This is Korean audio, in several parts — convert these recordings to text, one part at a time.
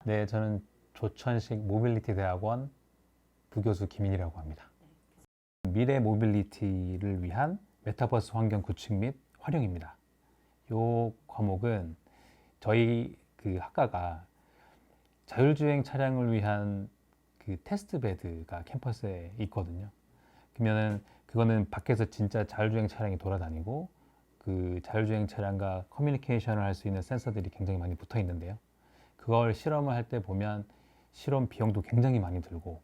네, 저는 조천식 모빌리티 대학원 부교수 김인이라고 합니다. 미래 모빌리티를 위한 메타버스 환경 구축 및 활용입니다. 이 과목은 저희 그 학과가 자율주행 차량을 위한 그 테스트 베드가 캠퍼스에 있거든요. 그러면은 그거는 밖에서 진짜 자율주행 차량이 돌아다니고 그 자율주행 차량과 커뮤니케이션을 할 수 있는 센서들이 굉장히 많이 붙어 있는데요. 그걸 실험을 할 때 보면 실험 비용도 굉장히 많이 들고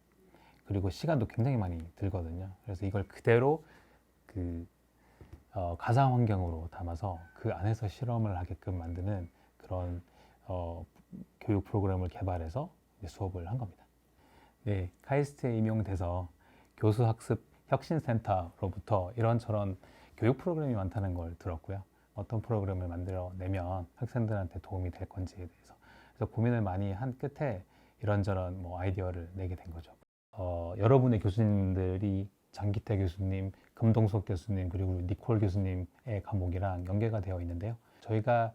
그리고 시간도 굉장히 많이 들거든요. 그래서 이걸 그대로 그 가상 환경으로 담아서 그 안에서 실험을 하게끔 만드는 그런 교육 프로그램을 개발해서 수업을 한 겁니다. 네, 카이스트에 임용돼서 교수학습 혁신센터로부터 이런저런 교육 프로그램이 많다는 걸 들었고요. 어떤 프로그램을 만들어내면 학생들한테 도움이 될 건지에 대해서 그래서 고민을 많이 한 끝에 이런저런 아이디어를 내게 된 거죠. 여러분의 교수님들이 장기태 교수님, 금동석 교수님, 그리고 니콜 교수님의 과목이랑 연계가 되어 있는데요. 저희가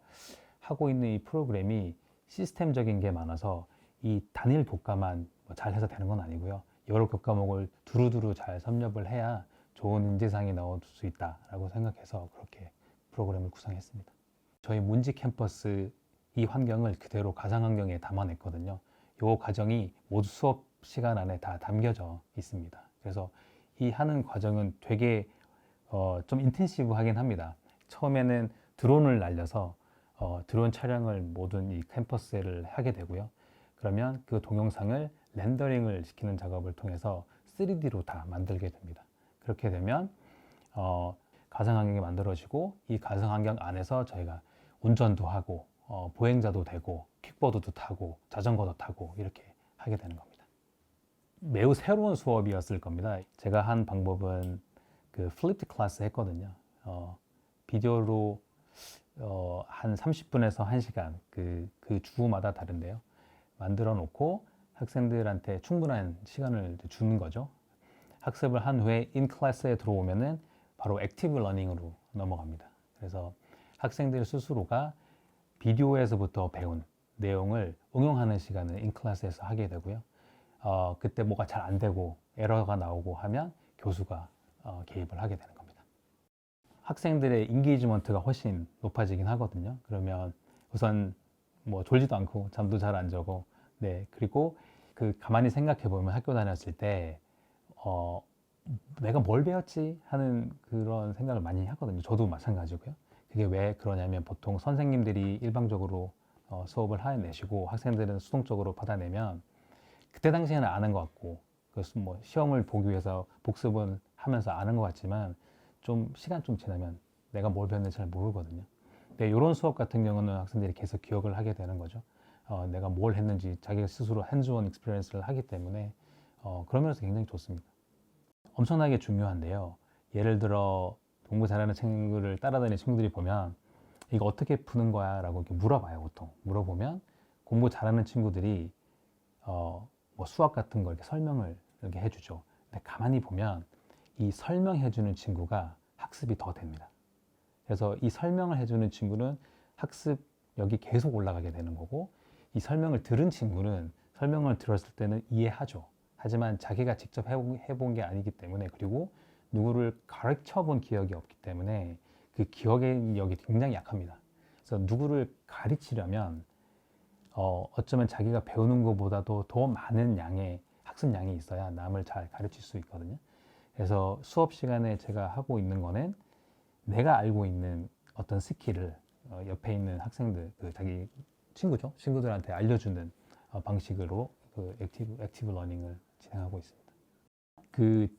하고 있는 이 프로그램이 시스템적인 게 많아서 이 단일 교과만 잘 해서 되는 건 아니고요. 여러 교과목을 두루두루 잘 섭렵을 해야 좋은 인재상이 나올 수 있다라고 생각해서 그렇게 프로그램을 구성했습니다. 저희 문지 캠퍼스 이 환경을 그대로 가상 환경에 담아냈거든요. 이 과정이 모두 수업 시간 안에 다 담겨져 있습니다. 그래서 이 하는 과정은 되게 좀 인텐시브하긴 합니다. 처음에는 드론을 날려서 드론 촬영을 모든 이 캠퍼스를 하게 되고요. 그러면 그 동영상을 렌더링을 시키는 작업을 통해서 3D로 다 만들게 됩니다. 그렇게 되면 가상 환경이 만들어지고 이 가상 환경 안에서 저희가 운전도 하고 보행자도 되고 킥보드도 타고 자전거도 타고 이렇게 하게 되는 겁니다. 매우 새로운 수업이었을 겁니다. 제가 한 방법은 그 플립드 클래스 했거든요. 비디오로 한 30분에서 1시간 그 주마다 다른데요. 만들어 놓고 학생들한테 충분한 시간을 주는 거죠. 학습을 한 후에 인 클래스에 들어오면은 바로 액티브 러닝으로 넘어갑니다. 그래서 학생들 스스로가 비디오에서부터 배운 내용을 응용하는 시간을 인 클래스에서 하게 되고요. 그때 뭐가 잘 안 되고 에러가 나오고 하면 교수가 개입을 하게 되는 겁니다. 학생들의 인게이지먼트가 훨씬 높아지긴 하거든요. 그러면 우선 졸지도 않고 잠도 잘 안 자고 그리고 그 가만히 생각해 보면 학교 다녔을 때 내가 뭘 배웠지 하는 그런 생각을 많이 하거든요. 저도 마찬가지고요. 그게 왜 그러냐면 보통 선생님들이 일방적으로 수업을 해내시고 학생들은 수동적으로 받아내면 그때 당시에는 아는 것 같고 시험을 보기 위해서 복습은 하면서 아는 것 같지만 시간 좀 지나면 내가 뭘 배웠는지 잘 모르거든요. 근데 이런 수업 같은 경우는 학생들이 계속 기억을 하게 되는 거죠. 내가 뭘 했는지 자기가 스스로 핸즈온 익스피리언스를 하기 때문에 그런 면에서 굉장히 좋습니다. 엄청나게 중요한데요. 예를 들어 공부 잘하는 친구를 따라다니는 친구들이 보면 이거 어떻게 푸는 거야? 라고 이렇게 물어봐요. 보통 물어보면 공부 잘하는 친구들이 수학 같은 걸 이렇게 설명을 이렇게 해주죠. 근데 가만히 보면 이 설명해주는 친구가 학습이 더 됩니다. 그래서 이 설명을 해주는 친구는 학습력이 계속 올라가게 되는 거고 이 설명을 들은 친구는 설명을 들었을 때는 이해하죠. 하지만 자기가 직접 해본 게 아니기 때문에 그리고 누구를 가르쳐 본 기억이 없기 때문에 그 기억력이 굉장히 약합니다. 그래서 누구를 가르치려면 어쩌면 자기가 배우는 것보다도 더 많은 양의 학습량이 있어야 남을 잘 가르칠 수 있거든요. 그래서 수업 시간에 제가 하고 있는 거는 내가 알고 있는 어떤 스킬을 옆에 있는 학생들, 자기 친구죠. 친구들한테 알려주는 방식으로 액티브 러닝을 진행하고 있습니다.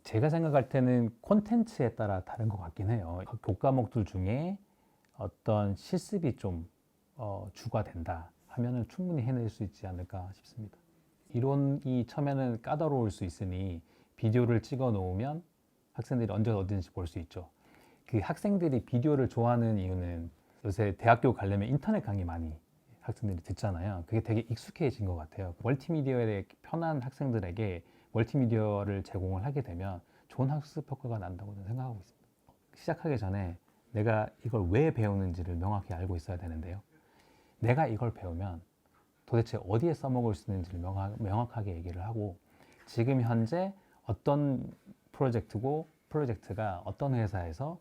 제가 생각할 때는 콘텐츠에 따라 다른 것 같긴 해요. 교과목들 중에 어떤 실습이 좀 주가 된다 하면은 충분히 해낼 수 있지 않을까 싶습니다. 이론이 처음에는 까다로울 수 있으니 비디오를 찍어 놓으면 학생들이 언제 어딘지 볼 수 있죠. 그 학생들이 비디오를 좋아하는 이유는 요새 대학교 가려면 인터넷 강의 많이 학생들이 듣잖아요. 그게 되게 익숙해진 것 같아요. 멀티미디어에 편한 학생들에게 멀티미디어를 제공을 하게 되면 좋은 학습 효과가 난다고 저는 생각하고 있습니다. 시작하기 전에 내가 이걸 왜 배우는지를 명확히 알고 있어야 되는데요. 내가 이걸 배우면 도대체 어디에 써먹을 수 있는지를 명확하게 얘기를 하고 지금 현재 어떤 프로젝트가 어떤 회사에서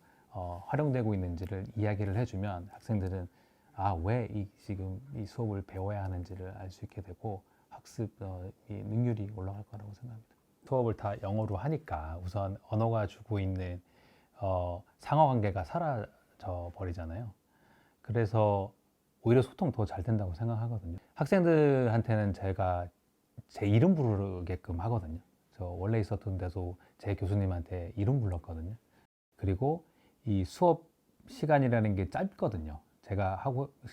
활용되고 있는지를 이야기를 해주면 학생들은 왜 지금 이 수업을 배워야 하는지를 알 수 있게 되고 학습 이 능률이 올라갈 거라고 생각합니다. 수업을 다 영어로 하니까 우선 언어가 주고 있는 상하 관계가 사라져 버리잖아요. 그래서 오히려 소통 더 잘 된다고 생각하거든요. 학생들한테는 제가 제 이름 부르게끔 하거든요. 저 원래 있었던 데도 제 교수님한테 이름 불렀거든요. 그리고 이 수업 시간이라는 게 짧거든요. 제가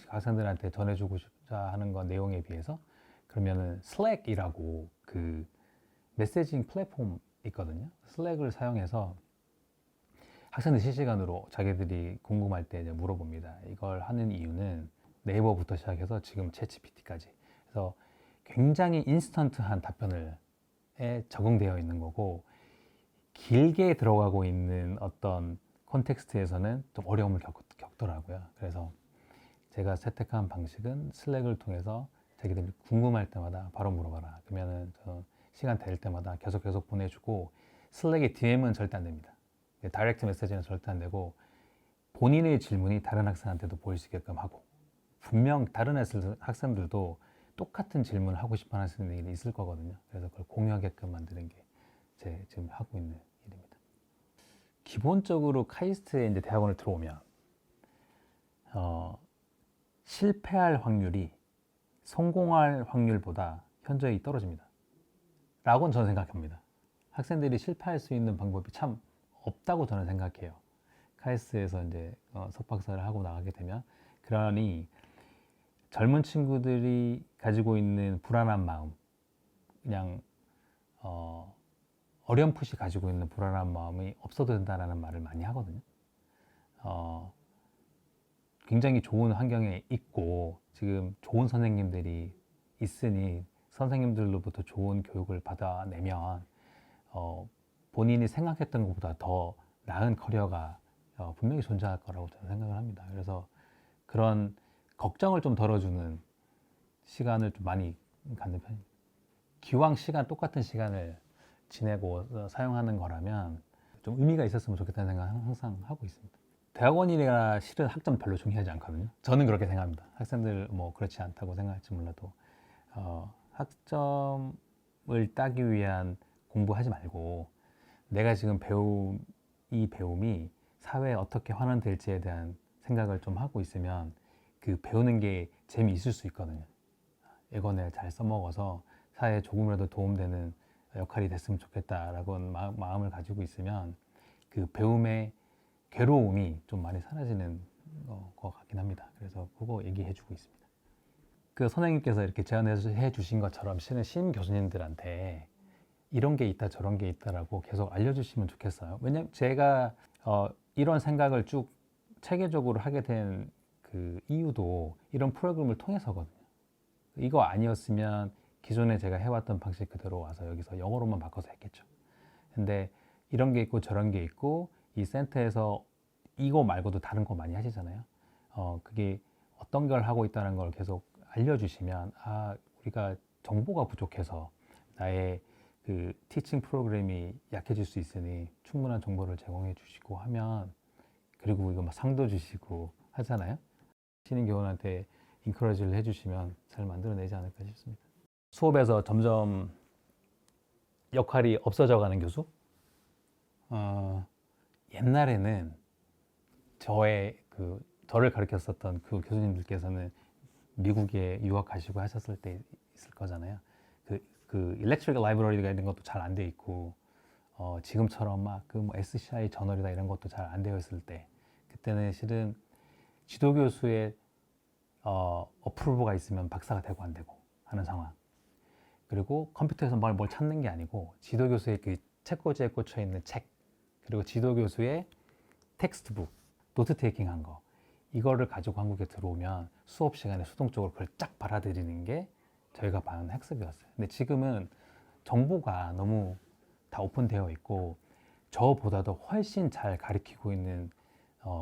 학생들한테 전해주고자 하는 건 내용에 비해서 그러면은 슬랙이라고 그 메시징 플랫폼 있거든요. 슬랙을 사용해서 학생들 실시간으로 자기들이 궁금할 때 이제 물어봅니다. 이걸 하는 이유는 네이버부터 시작해서 지금 챗GPT까지. 그래서 굉장히 인스턴트한 답변을 적응되어 있는 거고 길게 들어가고 있는 어떤 콘텍스트에서는 좀 어려움을 겪더라고요. 그래서 제가 채택한 방식은 슬랙을 통해서 자기들이 궁금할 때마다 바로 물어봐라. 그러면은 저 시간 될 때마다 계속 보내주고 슬랙의 DM은 절대 안 됩니다. 다이렉트 메시지는 절대 안 되고 본인의 질문이 다른 학생한테도 보일 수 있게끔 하고 분명 다른 학생들도 똑같은 질문을 하고 싶어 하는 학생들이 있을 거거든요. 그래서 그걸 공유하게끔 만드는 게 제 지금 하고 있는 일입니다. 기본적으로 카이스트에 이제 대학원을 들어오면 실패할 확률이 성공할 확률보다 현저히 떨어집니다. 라고는 저는 생각합니다. 학생들이 실패할 수 있는 방법이 참 없다고 저는 생각해요. 카이스트에서 이제 석박사를 하고 나가게 되면 그러니 젊은 친구들이 가지고 있는 불안한 마음, 그냥 어렴풋이 가지고 있는 불안한 마음이 없어도 된다는 말을 많이 하거든요. 굉장히 좋은 환경에 있고 지금 좋은 선생님들이 있으니 선생님들로부터 좋은 교육을 받아내면 본인이 생각했던 것보다 더 나은 커리어가 분명히 존재할 거라고 저는 생각을 합니다. 그래서 그런 걱정을 좀 덜어주는 시간을 좀 많이 갖는 편입니다. 기왕 똑같은 시간을 지내고 사용하는 거라면 좀 의미가 있었으면 좋겠다는 생각을 항상 하고 있습니다. 대학원이나 실은 학점 별로 중요하지 않거든요. 저는 그렇게 생각합니다. 학생들 뭐 그렇지 않다고 생각할지 몰라도 학점을 따기 위한 공부하지 말고 내가 지금 배운 이 배움이 사회에 어떻게 환원될지에 대한 생각을 좀 하고 있으면 그 배우는 게 재미있을 수 있거든요. 이거를 잘 써먹어서 사회에 조금이라도 도움되는 역할이 됐으면 좋겠다라고 마음을 가지고 있으면 그 배움의 괴로움이 좀 많이 사라지는 것 같긴 합니다. 그래서 그거 얘기해 주고 있습니다. 그 선생님께서 이렇게 제안해 주신 것처럼 실은 신임 교수님들한테 이런 게 있다 저런 게 있다라고 계속 알려주시면 좋겠어요. 왜냐면 제가 이런 생각을 쭉 체계적으로 하게 된 그 이유도 이런 프로그램을 통해서거든요. 이거 아니었으면 기존에 제가 해왔던 방식 그대로 와서 여기서 영어로만 바꿔서 했겠죠. 근데 이런 게 있고 저런 게 있고 이 센터에서 이거 말고도 다른 거 많이 하시잖아요. 그게 어떤 걸 하고 있다는 걸 계속 알려주시면 우리가 정보가 부족해서 나의 그 티칭 프로그램이 약해질 수 있으니 충분한 정보를 제공해 주시고 하면 그리고 이거 막 상도 주시고 하잖아요. 신인 교원한테 인커러지를 해주시면 잘 만들어내지 않을까 싶습니다. 수업에서 점점 역할이 없어져 가는 교수? 옛날에는 저를 가르쳤었던 그 교수님들께서는 미국에 유학하시고 하셨을 때 있을 거잖아요. 그 일렉트릭 라이브러리가 이런 것도 잘 안 돼 있고 지금처럼 막 그 뭐 SCI 저널이다 이런 것도 잘 안 되어 있을 때 그때는 실은 지도 교수의 어프로브가 있으면 박사가 되고 안 되고 하는 상황. 그리고 컴퓨터에서 뭘 찾는 게 아니고 지도 교수의 그 책꽂이에 꽂혀 있는 책 그리고 지도 교수의 텍스트북 노트 테이킹 한 거 이거를 가지고 한국에 들어오면 수업 시간에 수동적으로 그걸 쫙 받아들이는 게 저희가 받는 학습이었어요. 근데 지금은 정보가 너무 다 오픈되어 있고 저보다도 훨씬 잘 가르치고 있는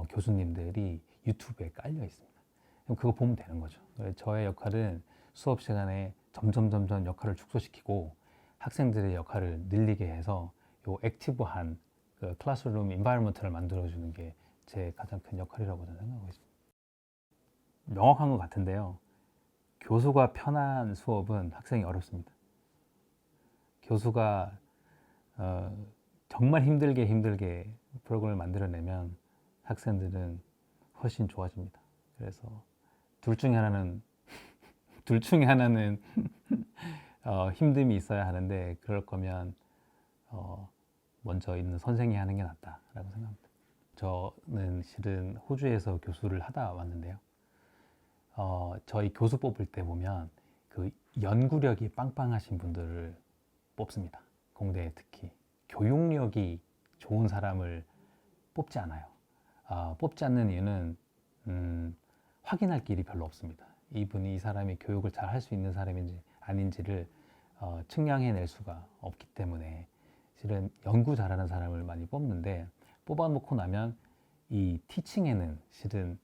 교수님들이 유튜브에 깔려 있습니다. 그럼 그거 보면 되는 거죠. 저의 역할은 수업 시간에 점점 역할을 축소시키고 학생들의 역할을 늘리게 해서 요 액티브한 그 클래스룸 인바이러먼트를 만들어주는 게 제 가장 큰 역할이라고 저는 생각하고 있습니다. 명확한 것 같은데요. 교수가 편한 수업은 학생이 어렵습니다. 교수가 정말 힘들게 프로그램을 만들어내면 학생들은 훨씬 좋아집니다. 그래서 둘 중에 하나는 힘듦이 있어야 하는데 그럴 거면 먼저 있는 선생이 하는 게 낫다라고 생각합니다. 저는 실은 호주에서 교수를 하다 왔는데요. 저희 교수 뽑을 때 보면 그 연구력이 빵빵하신 분들을 뽑습니다. 공대에 특히 교육력이 좋은 사람을 뽑지 않아요. 뽑지 않는 이유는 확인할 길이 별로 없습니다. 이 사람이 교육을 잘 할 수 있는 사람인지 아닌지를 측량해낼 수가 없기 때문에 실은 연구 잘하는 사람을 많이 뽑는데 뽑아놓고 나면 이 티칭에는 실은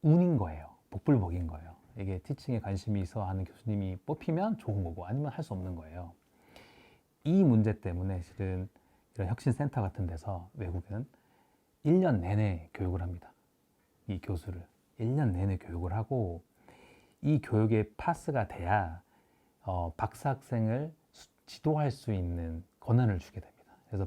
운인 거예요. 복불복인 거예요. 이게 티칭에 관심이 있어 하는 교수님이 뽑히면 좋은 거고 아니면 할 수 없는 거예요. 이 문제 때문에 실은 이런 혁신센터 같은 데서 외국은 1년 내내 교육을 합니다. 이 교수를 1년 내내 교육을 하고 이 교육에 파스가 돼야 박사 학생을 지도할 수 있는 권한을 주게 됩니다. 그래서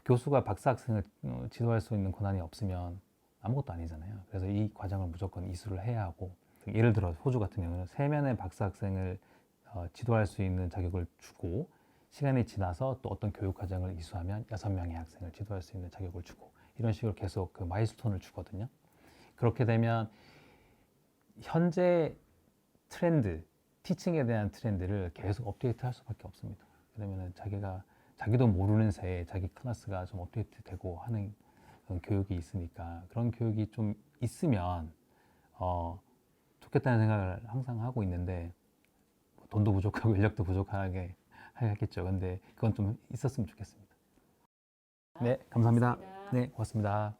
교수가 박사 학생을 지도할 수 있는 권한이 없으면 아무것도 아니잖아요. 그래서 이 과정을 무조건 이수를 해야 하고, 예를 들어 호주 같은 경우는 3명의 박사 학생을 지도할 수 있는 자격을 주고 시간이 지나서 또 어떤 교육 과정을 이수하면 6명의 학생을 지도할 수 있는 자격을 주고 이런 식으로 계속 그 마일스톤을 주거든요. 그렇게 되면 현재 트렌드, 티칭에 대한 트렌드를 계속 업데이트할 수밖에 없습니다. 그러면 자기도 모르는 새에 자기 클래스가 좀 업데이트되고 하는 그런 교육이 있으니까 그런 교육이 좀 있으면 좋겠다는 생각을 항상 하고 있는데 돈도 부족하고 인력도 부족하게 하겠죠. 근데 그건 좀 있었으면 좋겠습니다. 네, 감사합니다. 네, 고맙습니다.